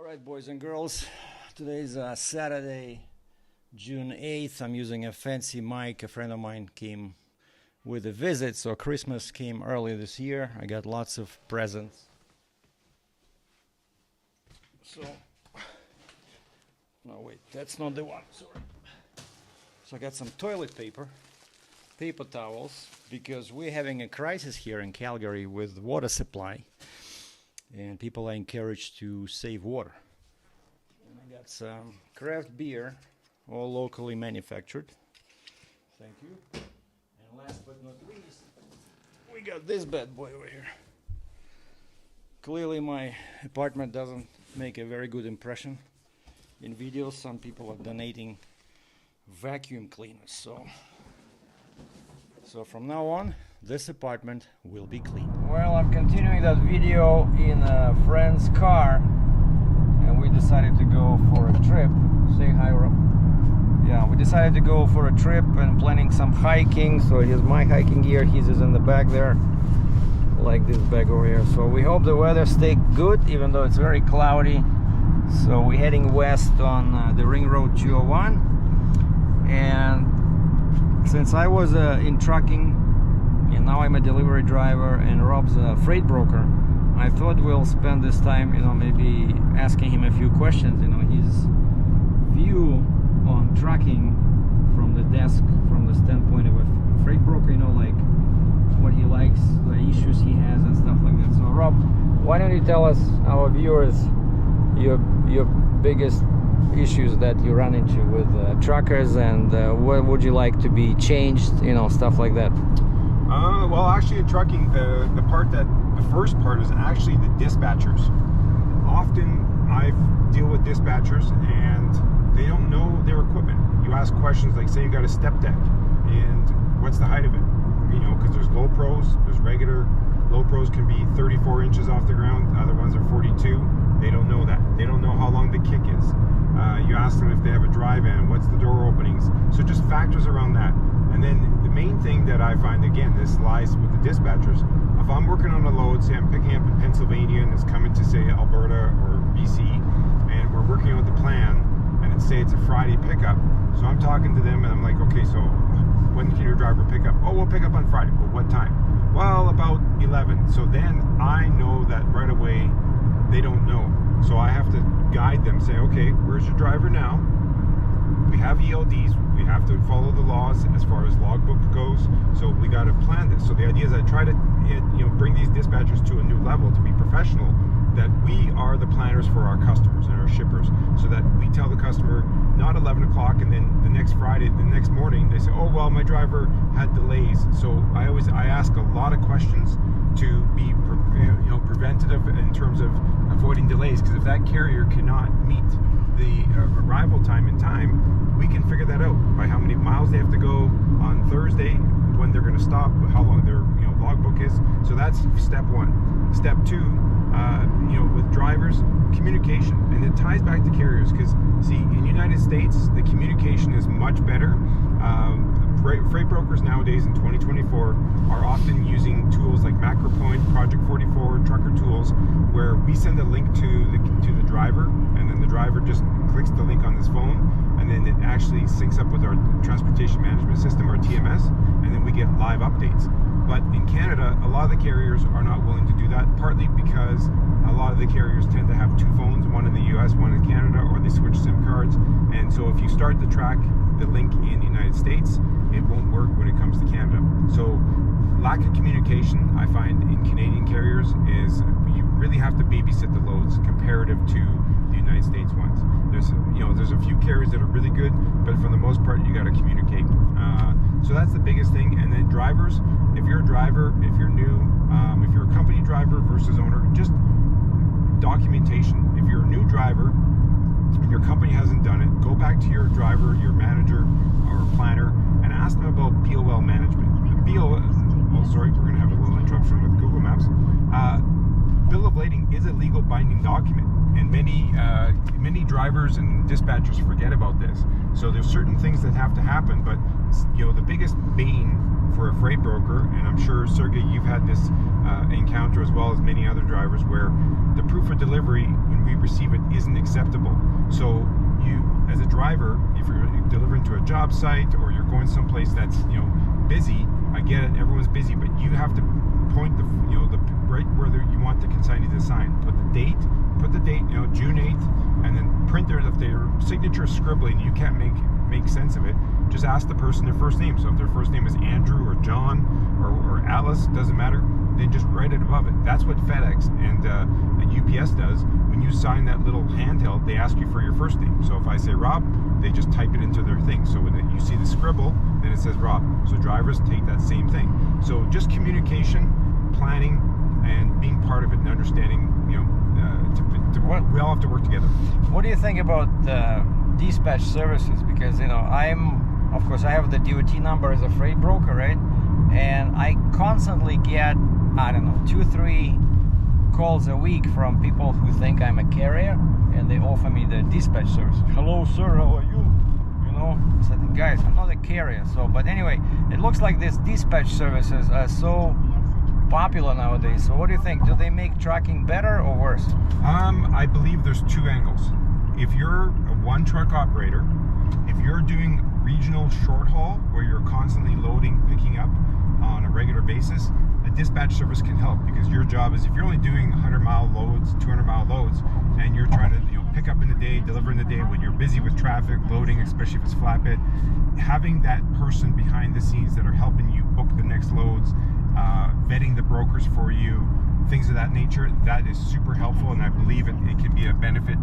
Alright, boys and girls, today is Saturday, June 8th. I'm using a fancy mic. A friend of mine came with a visit, so Christmas came early this year. I got lots of presents. So, no wait, that's not the one, sorry. So I got some toilet paper, paper towels, because we're having a crisis here in Calgary with water supply. And people are encouraged to save water. And I got some craft beer, all locally manufactured. Thank you. And last but not least, we got this bad boy over here. Clearly my apartment doesn't make a very good impression in videos. Some people are donating vacuum cleaners. So from now on, this apartment will be clean. Well, I'm continuing that video in a friend's car, and we decided to go for a trip. Say hi, Rob. Yeah, we decided to go for a trip and planning some hiking. So here's my hiking gear. His is in the back there, like this bag over here. So we hope the weather stays good, even though it's very cloudy. So we're heading west on the Ring Road 201, and since I was in trucking and now I'm a delivery driver and Rob's a freight broker, I thought we'll spend this time, maybe asking him a few questions, his view on trucking from the desk, from the standpoint of a freight broker, like what he likes, the issues he has and stuff like that. So Rob, why don't you tell us, our viewers, your biggest issues that you run into with truckers, and what would you like to be changed, stuff like that? Well, actually in trucking, the first part is actually the dispatchers. Often I deal with dispatchers and they don't know their equipment. You ask questions like, say you got a step deck and what's the height of it? Because there's low pros, there's regular. Low pros can be 34 inches off the ground, other ones are 42. They don't know that. They don't know how long the kick is. You ask them if they have a dry van, what's the door openings. So just factors around that. And then the main thing that I find, again, this lies with the dispatchers. If I'm working on a load, say I'm picking up in Pennsylvania and it's coming to, say, Alberta or BC, and we're working on the plan, and it's a Friday pickup. So I'm talking to them and I'm like, okay, so when can your driver pick up? Oh, we'll pick up on Friday. Well, what time? Well, about 11. So then I know that right away they don't know. So I have to guide them, say, okay, where's your driver now? We have ELDs, we have to follow the laws as far as logbook goes, so we got to plan this. So the idea is I try to bring these dispatchers to a new level, to be professional, that we are the planners for our customers and our shippers, so that we tell the customer not 11 o'clock and then the next Friday, the next morning, they say, oh, well, my driver had delays. So I ask a lot of questions to be preventative in terms of avoiding delays, because if that carrier cannot meet the arrival time in time, we can figure that out by how many miles they have to go on Thursday, when they're going to stop, how long their logbook is. So that's step one. Step two, with drivers, communication, and it ties back to carriers, because see, in the United States the communication is much better. Freight brokers nowadays in 2024 are often using tools like MacroPoint, Project 44, Trucker Tools, where we send a link to the driver, and then the driver just clicks the link on his phone, and then it actually syncs up with our transportation management system, our TMS, and then we get live updates. But in Canada, a lot of the carriers are not willing to do that, partly because a lot of the carriers tend to have two phones, one in the US, one in Canada, or they switch SIM cards. And so if you start to track the link in the United States, it won't work when it comes to Canada. So lack of communication, I find, in Canadian carriers is you really have to babysit the loads comparative to the United States ones. There's a few carriers that are really good, but for the most part, you got to communicate. So that's the biggest thing. And then drivers, if you're a driver, if you're new, if you're a company driver versus owner, just documentation. If you're a new driver and your company hasn't done it, go back to your driver, your manager, or planner, and ask them about BOL management. Sorry, we're going to have a little interruption with Google Maps. Bill of lading is a legal binding document, and many drivers and dispatchers forget about this. So there's certain things that have to happen, but the biggest bane for a freight broker, and I'm sure, Sergei, you've had this encounter as well as many other drivers, where the proof of delivery, when we receive it, isn't acceptable. So you, as a driver, if you're delivering to a job site or you're going someplace that's, you know, busy, I get it, everyone's busy, but you have to point the, you know, the right where you want the consignee to sign. Put the date, you know, June 8th, and then print there. If their signature is scribbling, you can't make sense of it. Just ask the person their first name. So if their first name is Andrew or John or Alice, doesn't matter, then just write it above it. That's what FedEx and UPS does. When you sign that little handheld, they ask you for your first name. So if I say Rob, they just type it into their thing. So when you see the scribble, then it says Rob. So drivers take that same thing. So just communication, planning, and being part of it and understanding, you know, we all have to work together. What do you think about dispatch services? Because, you know, of course I have the DOT number as a freight broker, right? And I constantly get, I don't know, 2-3 calls a week from people who think I'm a carrier, and they offer me the dispatch service. Hello sir, how are you? You know, I said, guys, I'm not a carrier. So, but anyway, it looks like these dispatch services are so popular nowadays. So what do you think? Do they make trucking better or worse? I believe there's two angles. If you're a one truck operator, if you're doing regional short haul where you're constantly loading, picking up on a regular basis, a dispatch service can help, because your job is, if you're only doing 100-mile loads, 200-mile loads, and you're trying to, you know, pick up in the day, deliver in the day, when you're busy with traffic, loading, especially if it's flatbed, having that person behind the scenes that are helping you book the next loads, vetting the brokers for you, things of that nature, that is super helpful, and I believe it can be a benefit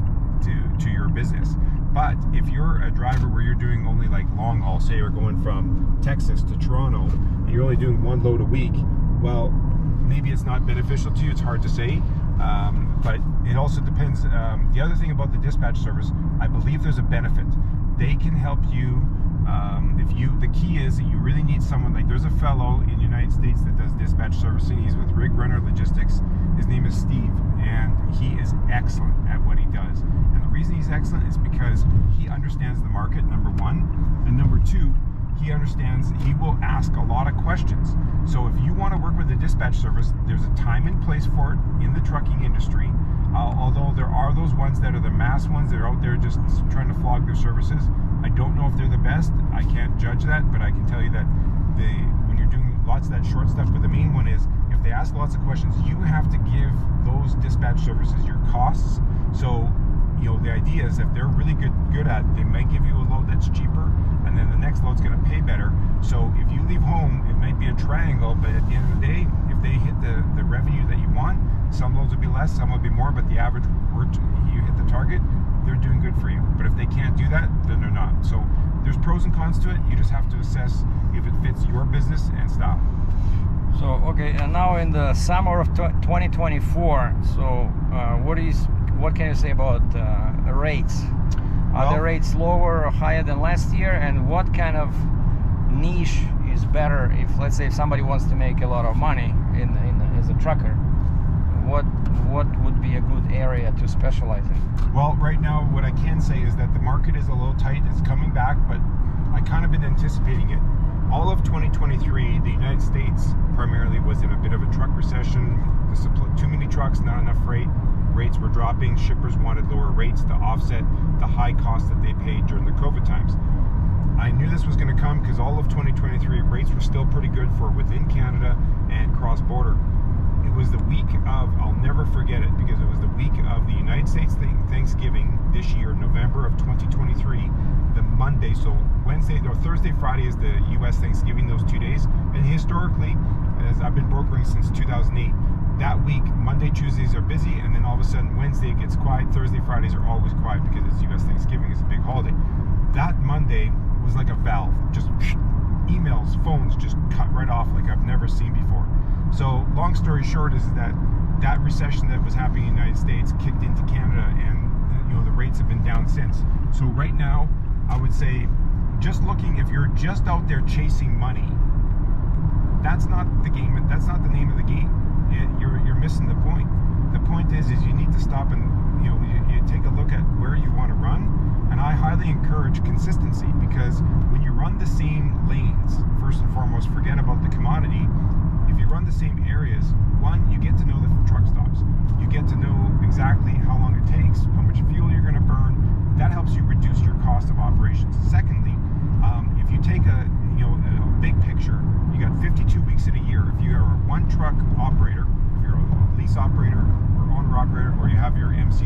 to your business. But if you're a driver where you're doing only like long haul, say you're going from Texas to Toronto, and you're only doing one load a week, well, maybe it's not beneficial to you. It's hard to say, but it also depends. The other thing about the dispatch service, I believe there's a benefit. They can help you. The key is that you really need someone, like there's a fellow in the United States that does dispatch servicing. He's with Rig Runner Logistics. His name is Steve, and he is excellent at what he does. And the reason he's excellent is because he understands the market, number one, and number two, he will ask a lot of questions. So if you want to work with a dispatch service, there's a time and place for it in the trucking industry. Although there are those ones that are the mass ones that are out there just trying to flog their services. I don't know if they're the best. I can't judge that, but I can tell you that when you're doing lots of that short stuff, but the main one is, if they ask lots of questions, you have to give those dispatch services your costs. So, you know, the idea is if they're really good at it, they might give you a load that's cheaper, and then the next load's going to pay better. So if you leave home, it might be a triangle, but at the end of the day, if they hit the revenue that you want, some loads will be less, some will be more, but the average, you hit the target, they're doing good for you. But if they can't do that, then they're not. So there's pros and cons to it. You just have to assess if it fits your business and stop. So, okay, and now in the summer of 2024, so what can you say about the rates? Are the rates lower or higher than last year? And what kind of niche is better if, let's say, if somebody wants to make a lot of money as a trucker? What would be a good area to specialize in? Well, right now, what I can say is that the market is a little tight. It's coming back, but I kind of been anticipating it. All of 2023, the United States primarily was in a bit of a truck recession. Too many trucks, not enough freight. Rates were dropping. Shippers wanted lower rates to offset the high costs that they paid during the COVID times. I knew this was going to come because all of 2023 rates were still pretty good for within Canada and cross-border. It was the week of, I'll never forget it, because it was the week of the United States Thanksgiving this year, November of 2023, the Monday. So Wednesday or Thursday, Friday is the US Thanksgiving, those 2 days. And historically, as I've been brokering since 2008, that week, Monday, Tuesdays are busy, and then all of a sudden Wednesday it gets quiet. Thursday, Fridays are always quiet because it's US Thanksgiving, it's a big holiday. That Monday was like a valve, just emails, phones just cut right off like I've never seen before. So long story short is that recession that was happening in the United States kicked into Canada, and the rates have been down since. So right now, I would say, just looking, if you're just out there chasing money, that's not the game. That's not the name of the game. You're missing the point. The point is you need to stop and you take a look at where you want to run. And I highly encourage consistency, because when you run the same lanes, first and foremost, forget about the commodity. If you run the same areas, one, you get to know the truck stops. You get to know exactly how long it takes, how much fuel you're going to burn.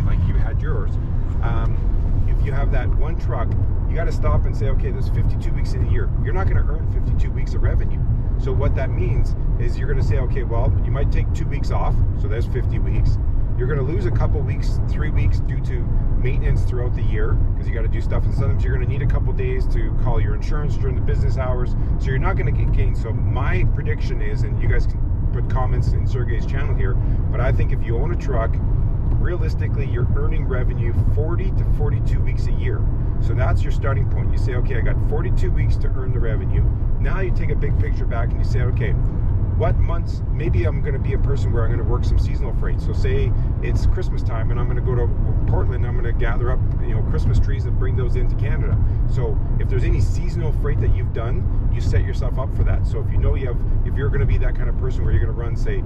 consistency like you had yours. If you have that one truck, you got to stop and say, okay, there's 52 weeks in a year. You're not going to earn 52 weeks of revenue. So what that means is you're going to say, okay, well, you might take 2 weeks off, so there's 50 weeks. You're going to lose a couple weeks, 3 weeks due to maintenance throughout the year because you got to do stuff, and sometimes you're going to need a couple days to call your insurance during the business hours. So you're not going to get gained. So my prediction is, and you guys can put comments in Sergei's channel here, but I think if you own a truck, realistically, you're earning revenue 40 to 42 weeks a year. So that's your starting point. You say, okay, I got 42 weeks to earn the revenue. Now you take a big picture back and you say, okay, what months, maybe I'm going to be a person where I'm going to work some seasonal freight. So say it's Christmas time and I'm going to go to Portland, I'm going to gather up, Christmas trees and bring those into Canada. So if there's any seasonal freight that you've done, you set yourself up for that. So if you know if you're going to be that kind of person where you're going to run, say,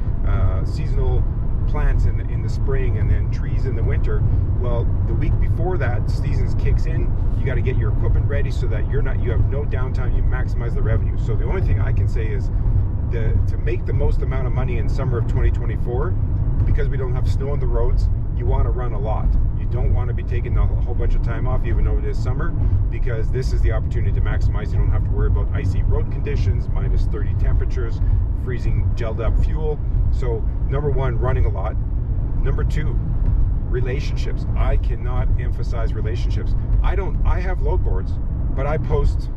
seasonal plants in the spring and then trees in the winter, well, the week before that season kicks in, you got to get your equipment ready so that you have no downtime, you maximize the revenue. So the only thing I can say is to make the most amount of money in summer of 2024, because we don't have snow on the roads, you want to run a lot. You don't want to be taking a whole bunch of time off even though it is summer, because this is the opportunity to maximize. You don't have to worry about icy road conditions, minus 30 temperatures, freezing gelled up fuel. So number one, running a lot. Number two, relationships. I cannot emphasize relationships. I have load boards, but I post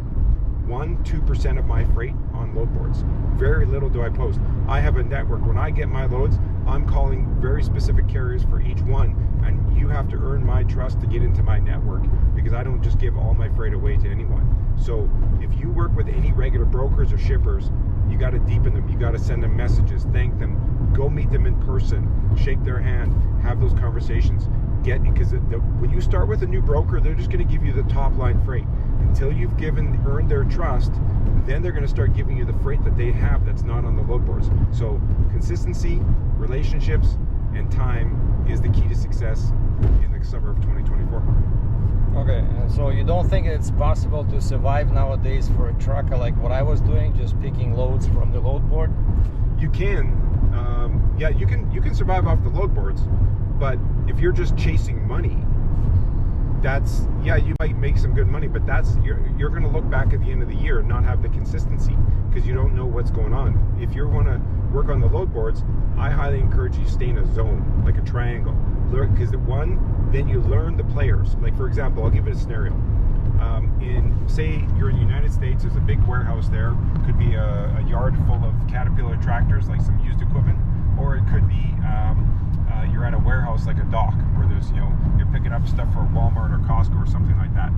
1-2% of my freight on load boards. Very little do I post. I have a network. When I get my loads, I'm calling very specific carriers for each one, and you have to earn my trust to get into my network, because I don't just give all my freight away to anyone. So if you work with any regular brokers or shippers, you got to deepen them. You got to send them messages, thank them, go meet them in person, shake their hand, have those conversations. Because when you start with a new broker, they're just going to give you the top line freight until you've earned their trust. Then they're going to start giving you the freight that they have that's not on the load boards. So consistency, relationships, and time is the key to success in the summer of 2024. Okay, and so you don't think it's possible to survive nowadays for a trucker like what I was doing, just picking loads from the load board? You can, you can survive off the load boards, but if you're just chasing money, you might make some good money, but you're going to look back at the end of the year and not have the consistency because you don't know what's going on. If you want to work on the load boards, I highly encourage you to stay in a zone, like a triangle. Because then you learn the players. Like, for example, I'll give it a scenario. Say you're in the United States, there's a big warehouse there. Could be a yard full of Caterpillar tractors, like some used equipment, or it could be you're at a warehouse like a dock where there's, you're picking up stuff for Walmart or Costco or something like that.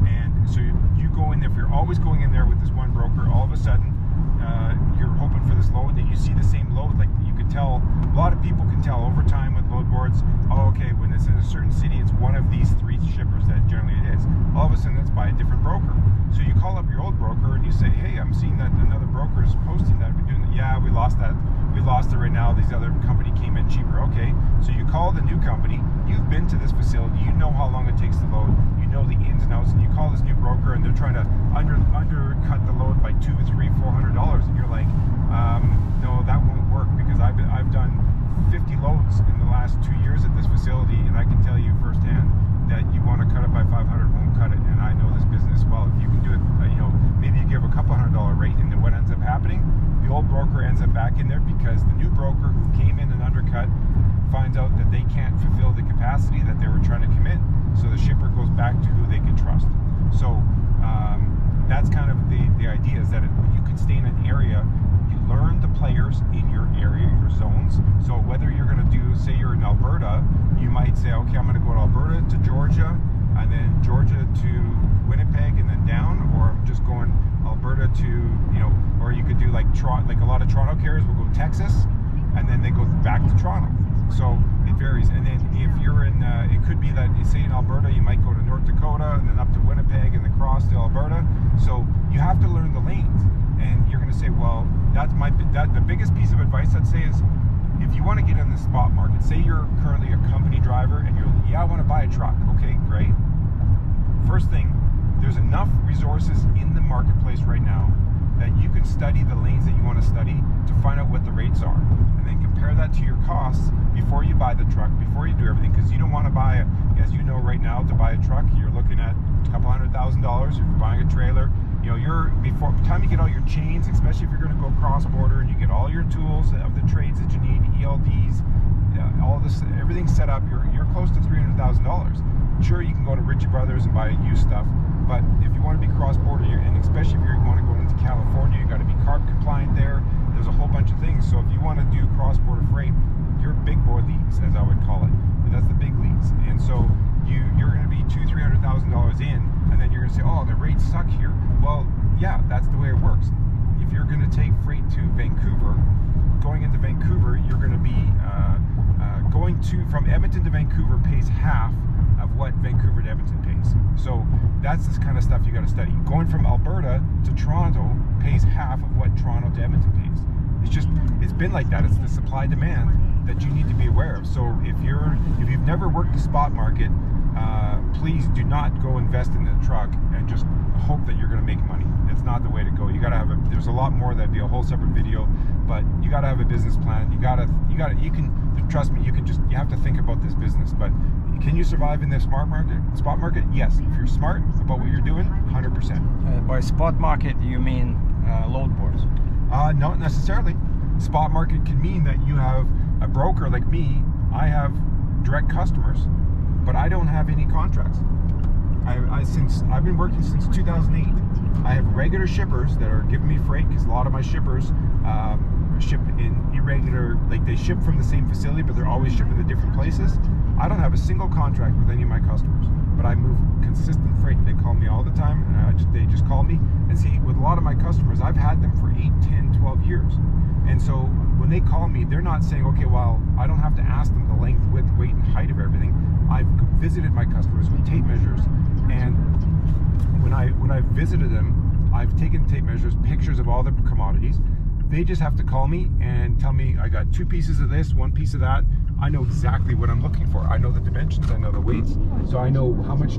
And so you go in there, if you're always going in there with this one broker, all of a sudden you're hoping for this load, and you see the same load. Like, you could tell, a lot of people can tell over time with load boards, okay, when it's in a certain city, it's one of these three shippers that generally it is. All of a sudden it's by a different broker. So you call up your old broker and you say, hey, I'm seeing that another broker is posting that I've been doing that. Yeah, we lost that. We lost it right now. This other company came in cheaper. Okay, so you call the new company. You've been to this facility. You know how long it takes to load. You know the ins and outs, and you call this new broker and they're trying to undercut the load by $200, $300, $400, and you're like, no, that won't work, because I've done 50 loads in the last 2 years at this facility, and I can tell you firsthand that you want to cut it by 500, won't cut it. And I know this business well. If you can do it, maybe you give a couple $100 rate, and then what ends up happening? The old broker ends up back in there because the new broker who came in and undercut finds out that they can't fulfill the capacity that they were trying to commit. So the shipper goes back to who they can trust. So that's kind of the idea, is that you can stay in an area, you learn the players in your area, your zones. So whether you're going to do, say you're in Alberta, you might say, okay, I'm going to go to Alberta to Georgia, and then Georgia to Winnipeg, and then down, or I'm just going Alberta to, or you could do like a lot of Toronto carriers will go Texas, and then they go back to Toronto. So it varies. And then if you're in, it could be that, say in Alberta, you might go to North Dakota and then up to Winnipeg and then cross to Alberta. So you have to learn the lanes. And you're going to say, well, the biggest piece of advice I'd say is, if you want to get in the spot market, say you're currently a company driver and you're, I want to buy a truck. Okay, great. First thing, there's enough resources in the marketplace right now that you can study the lanes that you want to study to find out what the rates are, and then compare that to your costs before you buy the truck, before you do everything, because you don't want to buy, as you know right now, to buy a truck, you're looking at a couple $100,000. If you're buying a trailer, you know, before the time you get all your chains, especially if you're going to go cross-border and you get all your tools of the trades that you need, ELDs, all this, everything set up, you're close to $300,000. Sure, you can go to Ritchie Brothers and buy used stuff, but if you want to be cross-border, and especially if you want to go into California, you got to be CARB compliant there. There's a whole bunch of things. So if you want to do cross-border freight, you're big boy leagues, as I would call it. But that's the big leagues. And so you're going to be $200,000-$300,000 in, and then you're going to say, oh, the rates suck here. Well, yeah, that's the way it works. If you're going to take freight to Vancouver, going into Vancouver, you're going to be going from Edmonton to Vancouver pays half of what Vancouver to Edmonton pays. So that's this kind of stuff you got to study. Going from Alberta to Toronto pays half of what Toronto to Edmonton pays. It's been like that. It's the supply demand that you need to be aware of. So if you've never worked the spot market, please do not go invest in the truck and just hope that you're going to make money. It's not the way to go. You got to have there's a lot more. That'd be a whole separate video, but you got to have a business plan. You can trust me. You have to think about this business. But can you survive in the spot market? Yes. If you're smart about what you're doing, 100%. By spot market, you mean load boards? Not necessarily. Spot market can mean that you have a broker like me. I have direct customers, but I don't have any contracts. I've been working since 2008. I have regular shippers that are giving me freight, because a lot of my shippers ship in irregular, like they ship from the same facility, but they're always shipping to different places. I don't have a single contract with any of my customers, but I move consistent freight. They call me all the time, and they just call me. And see, with a lot of my customers, I've had them for 8, 10, 12 years. And so when they call me, they're not saying, okay, well, I don't have to ask them the length, width, weight, and height of everything. I've visited my customers with tape measures, and when I've visited them, I've taken tape measures, pictures of all the commodities. They just have to call me and tell me, I got 2 pieces of this, 1 piece of that. I know exactly what I'm looking for. I know the dimensions, I know the weights, so I know how much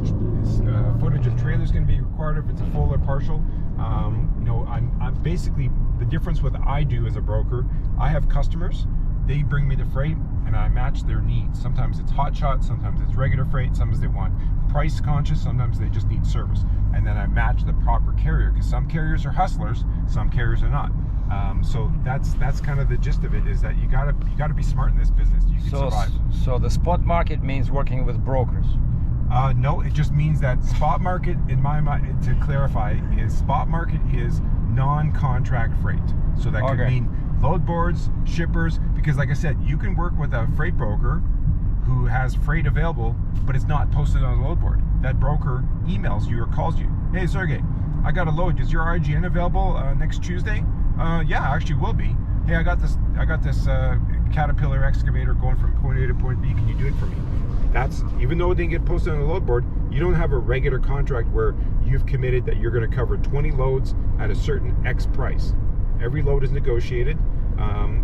footage of trailer is going to be required, if it's a full or partial. You know, I'm basically, the difference with I do as a broker, I have customers, they bring me the freight, and I match their needs. Sometimes it's hot shot, sometimes it's regular freight, sometimes they want price conscious, sometimes they just need service. And then I match the proper carrier, because some carriers are hustlers, some carriers are not. So that's kind of the gist of it, is that you gotta be smart in this business. You can survive. So the spot market means working with brokers? No, it just means that spot market, in my mind, to clarify, is spot market is non-contract freight. So that could mean load boards, shippers, because like I said, you can work with a freight broker who has freight available, but it's not posted on a load board. That broker emails you or calls you. Hey, Sergei, I got a load. Is your RGN available next Tuesday? Yeah, actually will be. Hey, I got this Caterpillar excavator going from point A to point B. Can you do it for me? That's, even though it didn't get posted on the load board, you don't have a regular contract where you've committed that you're going to cover 20 loads at a certain X price. Every load is negotiated.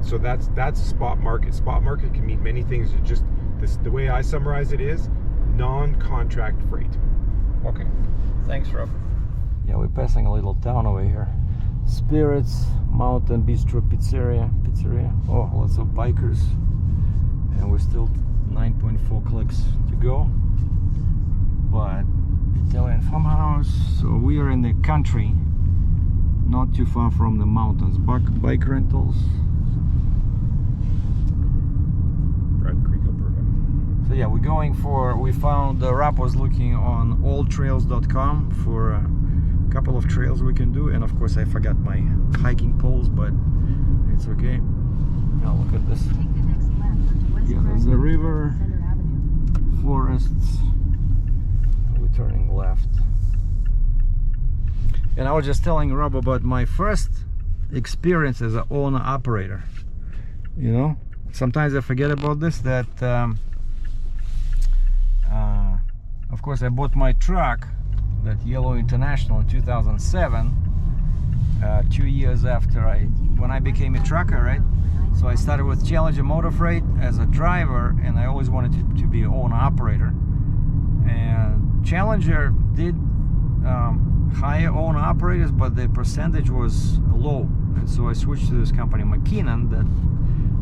So that's spot market. Spot market can mean many things. It's just the way I summarize it is non-contract freight. Okay, thanks, Rob. Yeah, we're passing a little town over here. Spirits Mountain Bistro Pizzeria. Oh, lots of bikers, and we're still 9.4 clicks to go. But Italian farmhouse. So we are in the country, not too far from the mountains. Bike rentals. So yeah, we're going for, we found, Rob was looking on alltrails.com for a couple of trails we can do, and of course I forgot my hiking poles, but it's okay. Now look at this. Yeah, there's the river, forests, we're turning left. And I was just telling Rob about my first experience as an owner-operator. You know, sometimes I forget about this, that of course I bought my truck, that Yellow International, in 2007, 2 years after when I became a trucker, right? So I started with Challenger Motor Freight as a driver, and I always wanted to be an owner operator. And Challenger did hire own operators, but the percentage was low, and so I switched to this company McKinnon that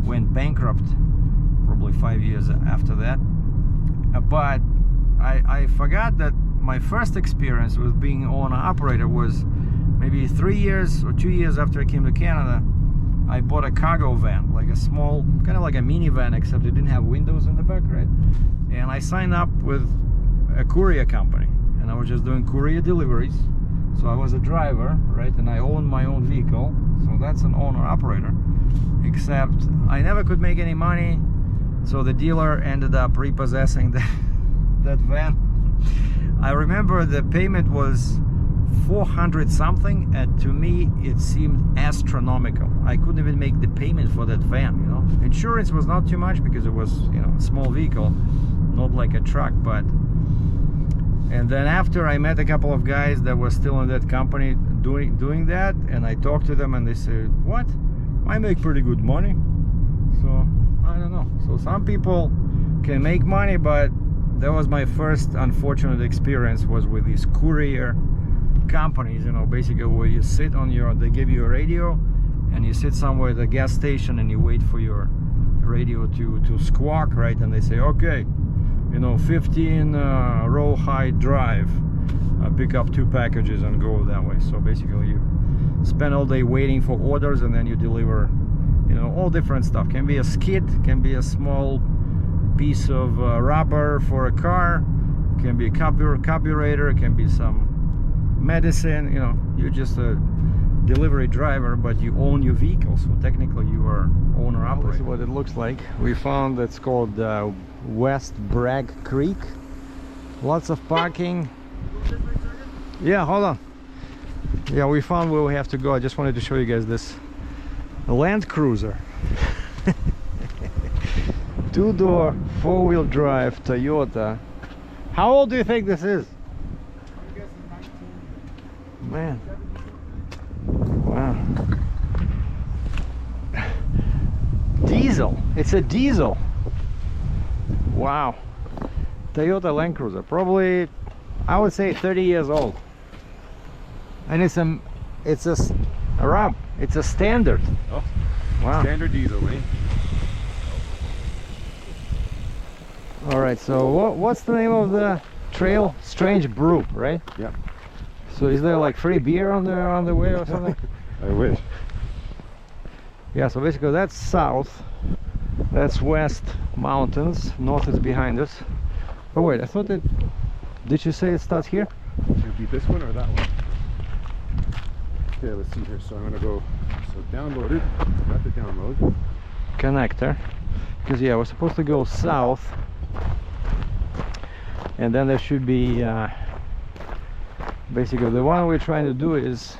went bankrupt probably 5 years after that. But I forgot that my first experience with being owner operator was maybe 3 years or 2 years after I came to Canada. I bought a cargo van, like a small, kind of like a minivan, except it didn't have windows in the back, right? And I signed up with a courier company, and I was just doing courier deliveries. So I was a driver, right? And I owned my own vehicle, so that's an owner operator. Except I never could make any money, so the dealer ended up repossessing that van. I remember the payment was 400 something, and to me it seemed astronomical. I couldn't even make the payment for that van, you know. Insurance was not too much because it was, you know, a small vehicle, not like a truck. But and then after I met a couple of guys that were still in that company doing that, and I talked to them, and they said, what, I make pretty good money. So I don't know, so some people can make money, but that was my first unfortunate experience, was with these courier companies, you know, basically where you sit on your, they give you a radio and you sit somewhere at the gas station and you wait for your radio to squawk, right? And they say, okay, you know, 15 row high drive, pick up 2 packages and go that way. So basically you spend all day waiting for orders, and then you deliver, you know, all different stuff. Can be a skid, can be a small piece of rubber for a car, can be a carburetor, can be some medicine, you know. You're just a delivery driver, but you own your vehicle, so technically you are owner operator. This is what it looks like. We found it's called West Bragg Creek. Lots of parking. Yeah, hold on. Yeah, we found where we have to go. I just wanted to show you guys this Land Cruiser. 2-door 4-wheel drive Toyota. How old do you think this is? Man, wow. Diesel, it's a diesel. Wow. Toyota Land Cruiser, probably I would say 30 years old. And it's a standard. Oh, wow. Standard diesel, eh? All right, so what's the name of the trail? Strange Brew, right? Yeah. So is there like free beer on the way or something? I wish. Yeah, so basically that's south, that's west mountains, north is behind us. Oh wait, I thought it, did you say it starts here? Should it be this one or that one? Okay, let's see here. So I'm gonna go, so downloaded, got the download. Connector, because yeah, we're supposed to go south, and then there should be basically the one we're trying to do is,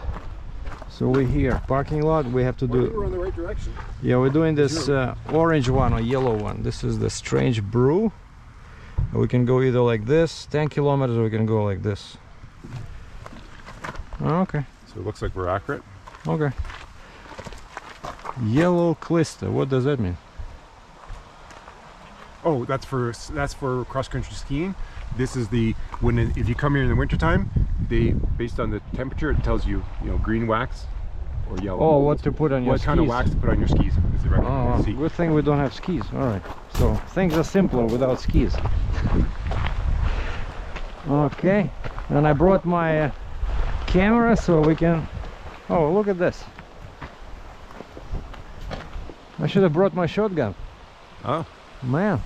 so we're here, parking lot, we have to do, we're on the right direction. Yeah, we're doing this orange one or yellow one. This is the Strange Brew. We can go either like this, 10 kilometers, or we can go like this. Okay. So it looks like we're accurate. Okay. Yellow Clister, what does that mean? Oh, that's for cross-country skiing. This is the, if you come here in the wintertime, they, based on the temperature, it tells you, you know, green wax or yellow. Oh, what to put on your skis. What kind of wax to put on your skis is the recommended. Oh, good thing we don't have skis. All right, so things are simpler without skis. Okay, and I brought my camera so we can, oh, look at this. I should have brought my shotgun. Oh. Man,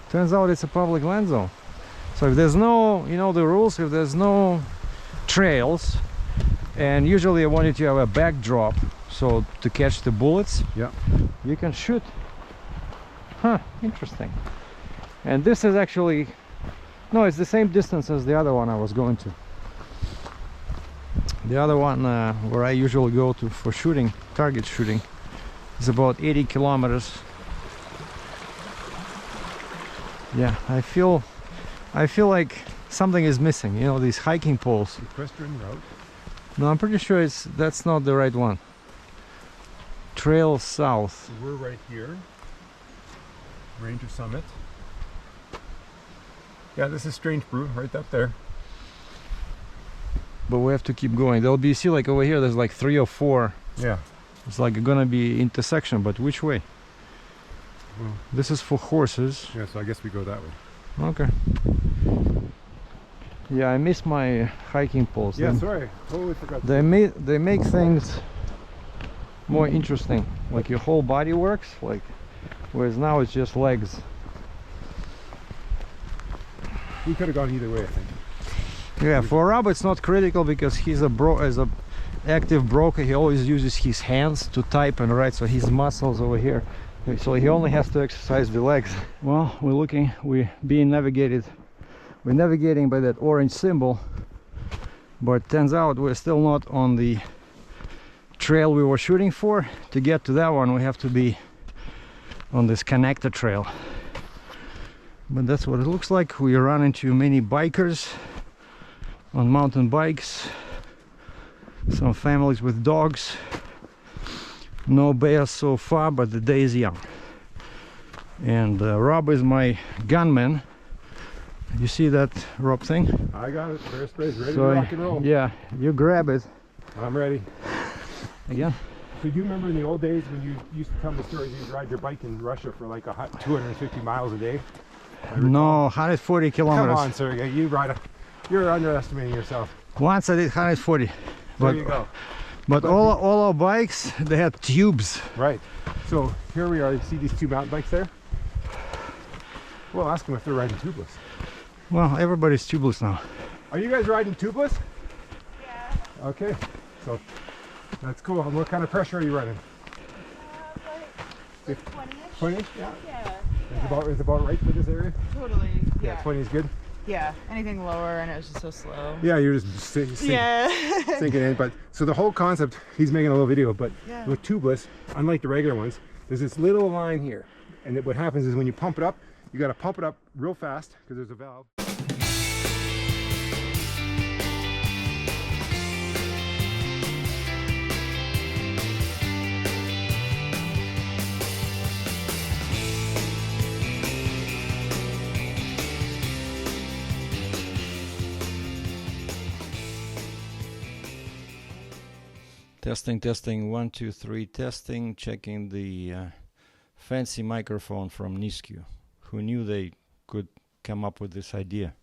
turns out it's a public land zone. So if there's no, you know the rules, if there's no trails, and usually I wanted to have a backdrop, so to catch the bullets, yeah, you can shoot. Huh, interesting. And this is actually, no, it's the same distance as the other one I was going to. The other one where I usually go to for shooting, target shooting, is about 80 kilometers. Yeah, I feel like something is missing, you know, these hiking poles. Equestrian route. No, I'm pretty sure that's not the right one. Trail south. So we're right here. Ranger Summit. Yeah, this is Strange Brew right up there. but we have to keep going. There'll be, you see, like over here, there's like 3 or 4. Yeah. It's like gonna be intersection, but which way? Well, this is for horses. Yeah, so I guess we go that way. Okay. Yeah, I miss my hiking poles. Yeah, sorry, totally forgot. They make things more interesting. Like your whole body works, like, whereas now it's just legs. We could have gone either way, I think. Yeah, for Rob it's not critical because he's as a active broker, he always uses his hands to type and write, so his muscles over here, so he only has to exercise the legs. Well, we're navigating by that orange symbol, but turns out we're still not on the trail we were shooting for. To get to that one, we have to be on this connector trail, but that's what it looks like. We run into many bikers on mountain bikes, some families with dogs. No bears so far, but the day is young. And Rob is my gunman. You see that Rob thing? I got it. Bear spray's ready to rock and roll. Yeah, you grab it. I'm ready. Again? So do you remember in the old days when you used to tell me stories, you'd ride your bike in Russia for like 250 miles a day? No, 140 kilometers. Come on, Sergei, you're underestimating yourself. Once I did 140. There you go. But all our bikes, they had tubes. Right. So here we are. You see these 2 mountain bikes there? Well, ask them if they're riding tubeless. Well, everybody's tubeless now. Are you guys riding tubeless? Yeah. Okay. So that's cool. And what kind of pressure are you running? Like 20-ish. 20? Yeah. Yeah. Is about right for this area? Totally. Yeah, 20 is good. Yeah. Anything lower, and it was just so slow. Yeah, you're just sinking in. But so the whole concept, he's making a little video, but Yeah. with tubeless, unlike the regular ones, there's this little line here, and what happens is when you pump it up, you got to pump it up real fast because there's a valve. Testing, 1 2 3, testing, checking the fancy microphone from Nisku. Who knew they could come up with this idea?